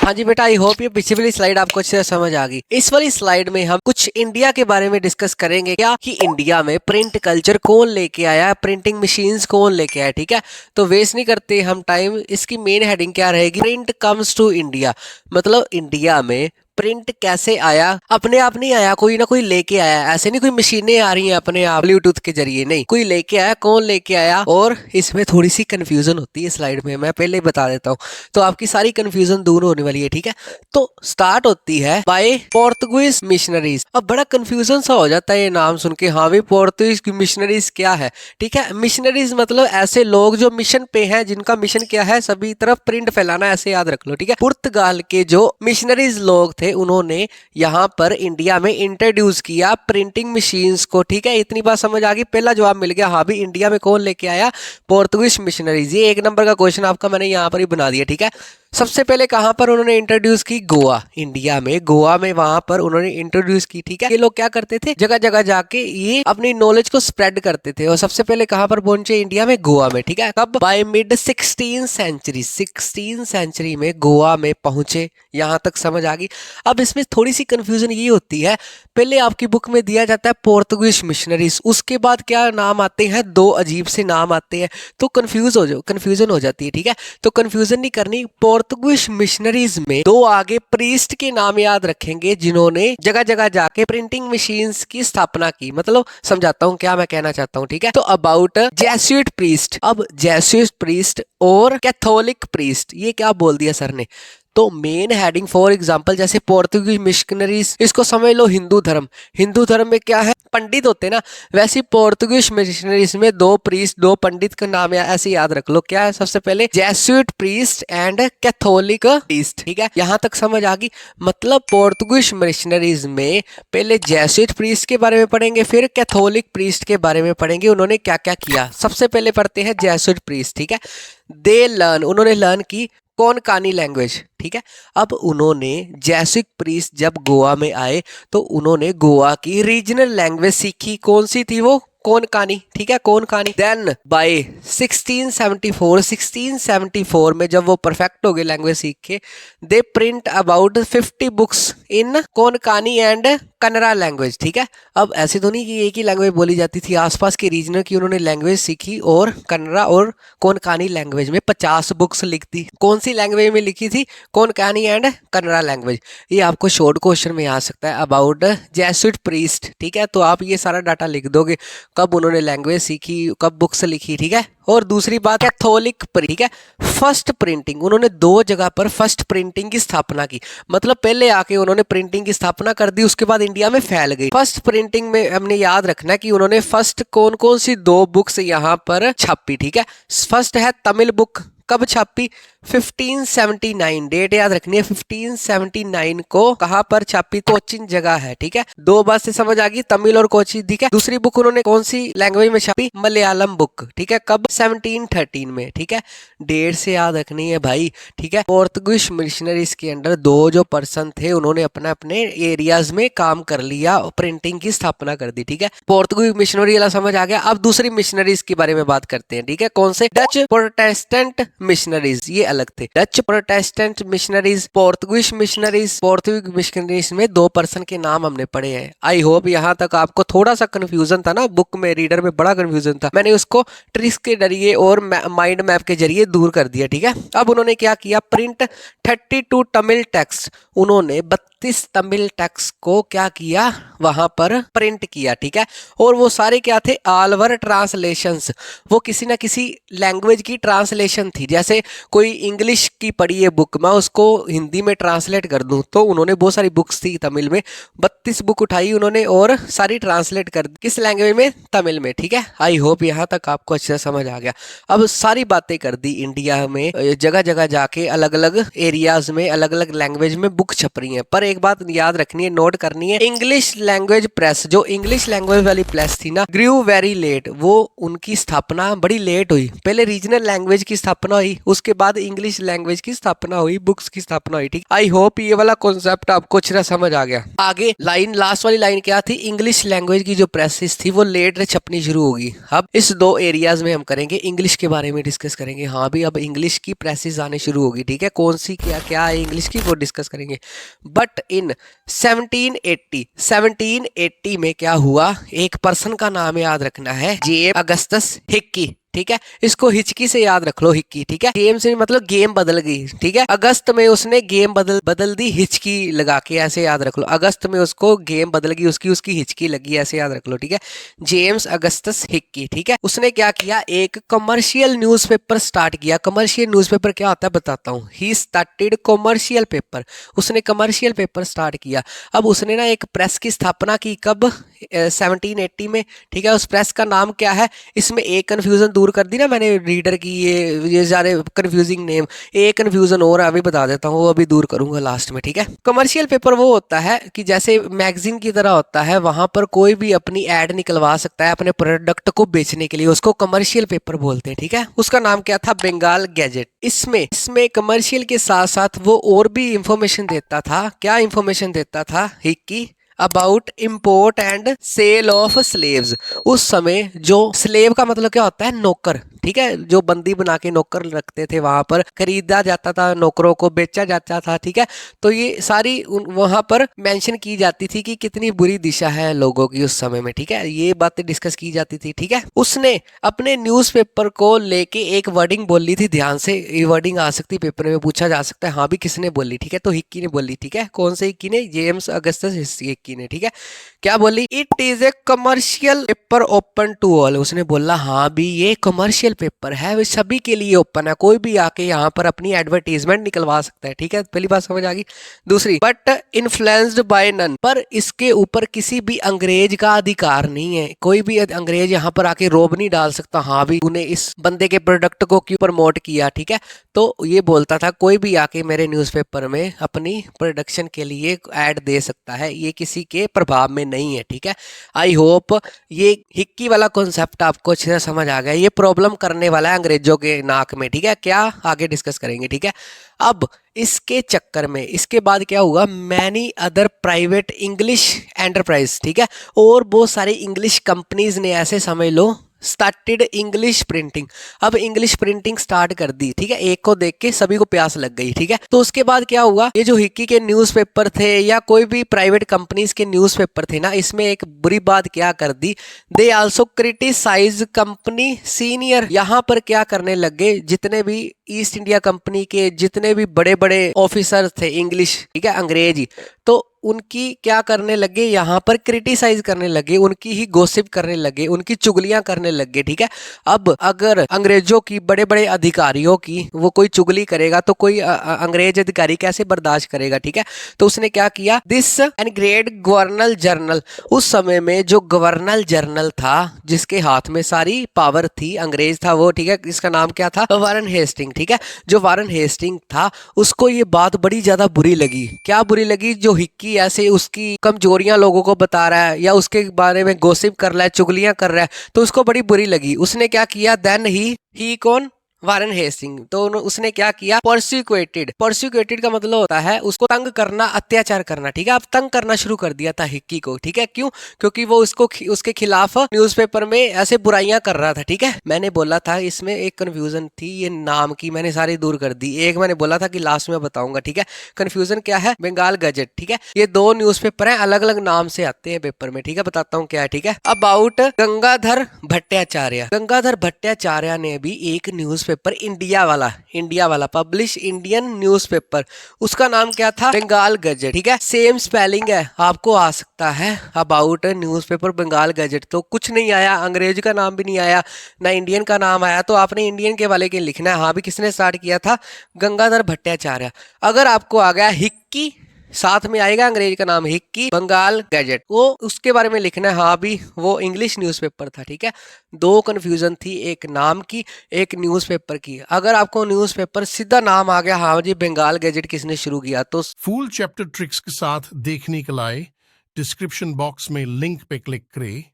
हाँ जी बेटा, I hope ये पिछली वाली स्लाइड आपको अच्छे से समझ आ गई। इस वाली स्लाइड में हम कुछ इंडिया के बारे में डिस्कस करेंगे, क्या कि इंडिया में प्रिंट कल्चर कौन लेके आया, प्रिंटिंग मशीन्स कौन लेके आया। ठीक है, तो वेस्ट नहीं करते हम टाइम। इसकी मेन हेडिंग क्या रहेगी, प्रिंट कम्स टू इंडिया। मतलब इंडिया में प्रिंट कैसे आया, अपने आप नहीं आया, कोई ना कोई लेके आया। ऐसे नहीं कोई मशीनें आ रही हैं अपने आप ब्लूटूथ के जरिए, नहीं, कोई लेके आया। कौन लेके आया? और इसमें थोड़ी सी कंफ्यूजन होती है स्लाइड में, मैं पहले ही बता देता हूँ, तो आपकी सारी कंफ्यूजन दूर होने वाली है। ठीक है, तो स्टार्ट होती है बाय पोर्तुगीज मिशनरीज। अब बड़ा कंफ्यूजन सा हो जाता है ये नाम सुन के, हाँ भाई पोर्तुगीज मिशनरीज क्या है। ठीक है, मिशनरीज मतलब ऐसे लोग जो मिशन पे हैं, जिनका मिशन क्या है, सभी तरफ प्रिंट फैलाना, ऐसे याद रख लो। ठीक है, पुर्तगाल के जो मिशनरीज लोग थे, उन्होंने यहाँ पर इंडिया में इंट्रोड्यूस किया प्रिंटिंग मशीन्स को। ठीक है, इतनी बात समझ आ गई, पहला जवाब मिल गया। हाँ भी इंडिया में कौन लेके आया, पोर्तुगीज मिशनरीज। ये 1 नंबर का क्वेश्चन आपका मैंने यहाँ पर ही बना दिया। ठीक है, सबसे पहले कहां पर उन्होंने इंट्रोड्यूस की, गोवा, इंडिया में गोवा में वहां पर उन्होंने इंट्रोड्यूस की। ठीक है, ये लोग क्या करते थे, जगह जगह जाके ये अपनी नॉलेज को स्प्रेड करते थे। और सबसे पहले कहां पर पहुंचे, इंडिया में, गोवा में। ठीक है, कब, बाय मिड 16 सेंचुरी, 16 सेंचुरी में गोवा में पहुंचे। यहां तक समझ आ गई। अब इसमें थोड़ी सी कंफ्यूजन ये होती है, पहले आपकी बुक में दिया जाता है पोर्तुगीज मिशनरीज, उसके बाद क्या नाम आते हैं, 2 अजीब से नाम आते हैं, तो कंफ्यूजन हो जाती है। ठीक है, तो कंफ्यूजन नहीं करनी। पोर्तुगीज मिशनरीज में 2 आगे प्रीस्ट के नाम याद रखेंगे, जिन्होंने जगह जगह जाके प्रिंटिंग मशीन्स की स्थापना की। मतलब समझाता हूं क्या मैं कहना चाहता हूं। ठीक है, तो अबाउट जेसुइट प्रीस्ट। अब जेसुइट प्रीस्ट और कैथोलिक प्रीस्ट, ये क्या बोल दिया सर ने, तो मेन हेडिंग फॉर एग्जांपल जैसे पोर्तुगीज मिशनरीज, इसको समझ लो हिंदू धर्म। हिंदू धर्म में क्या है, पंडित होते ना, वैसे पोर्तुगीज मिशनरीज में 2 प्रीस्ट, 2 पंडित का नाम ऐसे याद रख लो। क्या है, सबसे पहले Jesuit priest and Catholic priest. ठीक है, यहां तक समझ आ गई। मतलब पोर्तुगीज मिशनरीज में पहले जेसुइट प्रीस्ट के बारे में पढ़ेंगे, फिर कैथोलिक प्रीस्ट के बारे में पढ़ेंगे, उन्होंने क्या क्या किया। सबसे पहले पढ़ते हैं जेसुइट प्रीस्ट। ठीक है, उन्होंने लर्न की कोनकानी लैंग्वेज। ठीक है, अब उन्होंने जेसुइट प्रीस्ट जब गोवा में आए तो उन्होंने गोवा की रीजनल लैंग्वेज सीखी। कौन सी थी वो, कोनकानी। ठीक है, कोनकानी। देन बाय 1674 में जब वो परफेक्ट हो गए लैंग्वेज सीख के, they print about 50 books in Konkani and Kannada language. ठीक है, अब ऐसे तो नहीं कि एक ही लैंग्वेज बोली जाती थी, आसपास के रीजनल की उन्होंने लैंग्वेज सीखी और कन्नड़ा और कोनकानी लैंग्वेज में 50 बुक्स लिख दी। कौन सी लैंग्वेज में लिखी थी, कोनकानी एंड कन्नड़ा लैंग्वेज। ये आपको शॉर्ट क्वेश्चन में आ सकता है, अबाउट जेसुइट प्रीस्ट। ठीक है, तो आप ये सारा डाटा लिख दोगे, कब उन्होंने लैंग्वेज सीखी, कब बुक्स लिखी। ठीक है, और दूसरी बात कैथोलिक, ठीक है, फर्स्ट प्रिंटिंग, उन्होंने 2 जगह पर फर्स्ट प्रिंटिंग की स्थापना की। मतलब पहले आके उन्होंने प्रिंटिंग की स्थापना कर दी, उसके बाद इंडिया में फैल गई। फर्स्ट प्रिंटिंग में हमने याद रखना कि उन्होंने फर्स्ट कौन कौन सी 2 बुक्स यहाँ पर छापी। ठीक है, फर्स्ट है तमिल बुक, कब छापी, 1579, डेट याद रखनी है, 1579 को कहां पर छापी, कोचिन जगह है। ठीक है, 2 बात से समझ आ गई, तमिल और कोचिन। ठीक है, दूसरी बुक उन्होंने कौन सी लैंग्वेज में छापी, मलयालम बुक। ठीक है, कब, 1713 में। ठीक है, डेट से याद रखनी है भाई। ठीक है, पोर्तुगीज मिशनरीज के अंडर 2 जो पर्सन थे, उन्होंने अपने एरियाज में काम कर लिया, प्रिंटिंग की स्थापना कर दी। ठीक है, पोर्तुगीज मिशनरी वाला समझ आ गया। अब दूसरी मिशनरीज के बारे में बात करते हैं। ठीक है, कौन से, डच प्रोटेस्टेंट मिशनरीज, ये अलग थे। Dutch Protestant missionaries, Portuguese missionaries में 2 पर्सन के नाम हमने पढ़े हैं। आई होप यहां तक आपको थोड़ा सा कंफ्यूजन था ना, बुक में, रीडर में बड़ा कंफ्यूजन था, मैंने उसको ट्रिक्स के जरिए और माइंड मैप के जरिए दूर कर दिया। ठीक है, अब उन्होंने क्या किया, प्रिंट 32 तमिल टेक्स्ट, उन्होंने 32 तमिल टेक्स्ट को क्या किया, वहां पर प्रिंट किया। ठीक है, और वो सारे क्या थे, आलवर ट्रांसलेशंस, वो किसी ना किसी लैंग्वेज की ट्रांसलेशन थी। जैसे कोई इंग्लिश की पढ़ी है बुक, मैं उसको हिंदी में ट्रांसलेट कर दूं, तो उन्होंने बहुत सारी बुक्स थी तमिल में, 32 बुक उठाई उन्होंने और सारी ट्रांसलेट कर दी, किस लैंग्वेज में, तमिल में। ठीक है, आई होप यहाँ तक आपको अच्छे से समझ आ गया। अब सारी बातें कर दी, इंडिया में जगह जगह जाके अलग अलग एरियाज में अलग अलग लैंग्वेज में बुक छप रही हैं, पर एक बात याद रखनी है, नोट करनी है, इंग्लिश लैंग्वेज प्रेस, जो इंग्लिश लैंग्वेज वाली प्रेस थी ना, ग्रू वेरी लेट, वो उनकी स्थापना बड़ी लेट हुई। पहले रीजनल लैंग्वेज की स्थापना हुई, उसके बाद इंग्लिश लैंग्वेज की स्थापना हुई, बुक्स की स्थापना हुई। ठीक, आई होप ये वाला कॉन्सेप्ट आपको अच्छी तरह समझ आ गया। आगे लाइन, लास्ट वाली लाइन क्या थी, इंग्लिश लैंग्वेज की जो प्रेसेस थी वो लेट छपनी शुरू होगी। अब इस दो एरियाज में हम करेंगे, इंग्लिश के बारे में डिस्कस करेंगे। हाँ भी, अब इंग्लिश की प्रेसेस आने शुरू होगी। ठीक है, कौन सी क्या क्या है इंग्लिश की, वो डिस्कस करेंगे। बट इन 1780 में क्या हुआ, एक पर्सन का नाम याद रखना है, जेम्स अगस्टस हिक्की। ठीक है, इसको हिचकी से याद रख लो, हिक्की। ठीक है, गेम से मतलब गेम बदल गई। ठीक है, अगस्त में उसने गेम बदल दी, हिचकी लगा के, ऐसे याद रख लो। अगस्त में उसको गेम बदल गई, उसकी हिचकी लगी, ऐसे याद रख लो। ठीक है, जेम्स अगस्टस हिक्की। ठीक है, उसने क्या किया, एक कमर्शियल न्यूज़पेपर स्टार्ट किया। कमर्शियल न्यूज़पेपर क्या होता है बताता हूँ। ही स्टार्टेड कमर्शियल पेपर, उसने कमर्शियल पेपर स्टार्ट किया। अब उसने ना एक प्रेस की स्थापना की, कब, 1780 में। ठीक है, उस प्रेस का नाम क्या है, इसमें एक कंफ्यूजन दूर कर दी ना मैंने रीडर की, ये सारे कंफ्यूजिंग नेम, एक कंफ्यूजन और अभी बता देता हूँ, वो अभी दूर करूंगा लास्ट में। ठीक है, कमर्शियल पेपर वो होता है कि जैसे मैगजीन की तरह होता है, वहां पर कोई भी अपनी एड निकलवा सकता है अपने प्रोडक्ट को बेचने के लिए, उसको कमर्शियल पेपर बोलते हैं। ठीक है, उसका नाम क्या था, बंगाल गैजेट। इसमें कमर्शियल के साथ साथ वो और भी इंफॉर्मेशन देता था। क्या इंफॉर्मेशन देता था Hicky, about import and sale of slaves. उस समय जो स्लेव का मतलब क्या होता है, नौकर। ठीक है, जो बंदी बना के नौकर रखते थे, वहां पर खरीदा जाता था, नौकरों को बेचा जाता था। ठीक है, तो ये सारी वहां पर मेंशन की जाती थी कि कितनी बुरी दिशा है लोगों की उस समय में। ठीक है, ये बातें डिस्कस की जाती थी। ठीक है, उसने अपने न्यूज़पेपर को लेके एक वर्डिंग बोली थी, ध्यान से ये वर्डिंग आ सकती पेपर में, पूछा जा सकता है। हाँ भी, किसने बोली, ठीक है, तो हिक्की ने बोली। ठीक है, कौन से हिक्की ने, जेम्स अगस्टस हिक्की ने। ठीक है, क्या बोली, it is a commercial paper open to all. उसने बोला हाँ भी ये कमर्शियल पेपर है, वो सभी के लिए ओपन है, कोई भी आके यहाँ पर अपनी एडवर्टीजमेंट निकलवा सकता है। ठीक है, पहली बात समझ आ गई। दूसरी, बट इन्फ्लुएंस्ड बाय नन, पर इसके ऊपर किसी भी अंग्रेज का अधिकार नहीं है, कोई भी अंग्रेज यहाँ पर आके रोब नहीं डाल सकता। हाँ भी, उन्हें इस बंदे के प्रोडक्ट को क्यों प्रमोट किया। ठीक है, तो ये बोलता था कोई भी आके मेरे न्यूज़पेपर में अपनी प्रोडक्शन के लिए ऐड दे सकता है, ये किसी के प्रभाव में नहीं है। ठीक है, आई होप ये हिक्की वाला कॉन्सेप्ट आपको अच्छे से समझ आ गया। ये प्रॉब्लम करने वाला है अंग्रेजों के नाक में। ठीक है, क्या आगे डिस्कस करेंगे। ठीक है, अब इसके चक्कर में इसके बाद क्या हुआ, many other private English enterprise, ठीक है, और बहुत सारी इंग्लिश कंपनीज ने, ऐसे समझ लो, स्टार्टेड इंग्लिश प्रिंटिंग। अब इंग्लिश प्रिंटिंग स्टार्ट कर दी। ठीक है, एक को देख के सभी को प्यास लग गई। ठीक है, तो उसके बाद क्या हुआ, ये जो हिक्की के न्यूज़पेपर थे या कोई भी प्राइवेट कंपनीज के न्यूज़पेपर थे ना, इसमें एक बुरी बात क्या कर दी, they also criticise company senior. यहाँ पर क्या करने लगे, जितने भी ईस्ट इंडिया कंपनी के जितने भी बड़े बड़े ऑफिसर थे इंग्लिश, ठीक है, अंग्रेजी, तो उनकी क्या करने लगे, यहाँ पर क्रिटिसाइज करने लगे, उनकी ही गॉसिप करने लगे, उनकी चुगलियां करने लगे। ठीक है, अब अगर अंग्रेजों की, बड़े बड़े अधिकारियों की वो कोई चुगली करेगा तो कोई अंग्रेज अधिकारी कैसे बर्दाश्त करेगा। ठीक है, तो उसने क्या किया, दिस एंड ग्रेट गवर्नल जर्नल, उस समय में जो गवर्नल जर्नल था जिसके हाथ में सारी पावर थी, अंग्रेज था वो। ठीक है, इसका नाम क्या था, वारन हेस्टिंग। ठीक है, जो वारन हेस्टिंग था उसको ये बात बड़ी ज्यादा बुरी लगी। क्या बुरी लगी, जो हिक्की ऐसे उसकी कमजोरियां लोगों को बता रहा है या उसके बारे में गॉसिप कर रहा है, चुगलियां कर रहा है, तो उसको बड़ी बुरी लगी। उसने क्या किया, देन ही कौन, वारन हेस्टिंग, तो उसने क्या किया, परसिक्यूटेड का मतलब होता है उसको तंग करना, अत्याचार करना। ठीक है, अब तंग करना शुरू कर दिया था हिक्की को। ठीक है, क्यों, क्योंकि वो उसके खिलाफ न्यूज़पेपर में ऐसे बुराइयां कर रहा था। ठीक है, मैंने बोला था इसमें एक कंफ्यूजन थी, ये नाम की मैंने सारी दूर कर दी। एक मैंने बोला था कि लास्ट में बताऊंगा। ठीक है, कंफ्यूजन क्या है, बंगाल गजट। ठीक है, ये दो न्यूज़पेपर हैं, अलग अलग नाम से आते हैं पेपर में। ठीक है, बताता हूँ क्या है। ठीक है, अबाउट गंगाधर भट्टाचार्य। गंगाधर भट्टाचार्य ने भी एक न्यूज़पेपर, इंडिया वाला पब्लिश इंडियन न्यूज़पेपर, उसका नाम क्या था, बंगाल गजट। ठीक है, सेम स्पेलिंग है, आपको आ सकता है अबाउट न्यूज़पेपर बंगाल गजट, तो कुछ नहीं आया, अंग्रेज का नाम भी नहीं आया, ना इंडियन का नाम आया, तो आपने इंडियन के वाले के लिखना है। हाँ भी, किसने स्टार्ट किया था, गंगाधर भट्टाचार्य। अगर आपको आ गया हिक्की साथ में आएगा अंग्रेज का नाम हिक्की, बंगाल गैजेट, वो उसके बारे में लिखना है। हाँ भी वो इंग्लिश न्यूज़पेपर था, ठीक है। दो कंफ्यूजन थी, एक नाम की, एक न्यूज़पेपर की। अगर आपको न्यूज़पेपर सीधा नाम आ गया, हाँ जी बंगाल गैजेट किसने शुरू किया, तो फुल चैप्टर ट्रिक्स के साथ देखने के लिए डिस्क्रिप्शन बॉक्स में लिंक पे क्लिक करें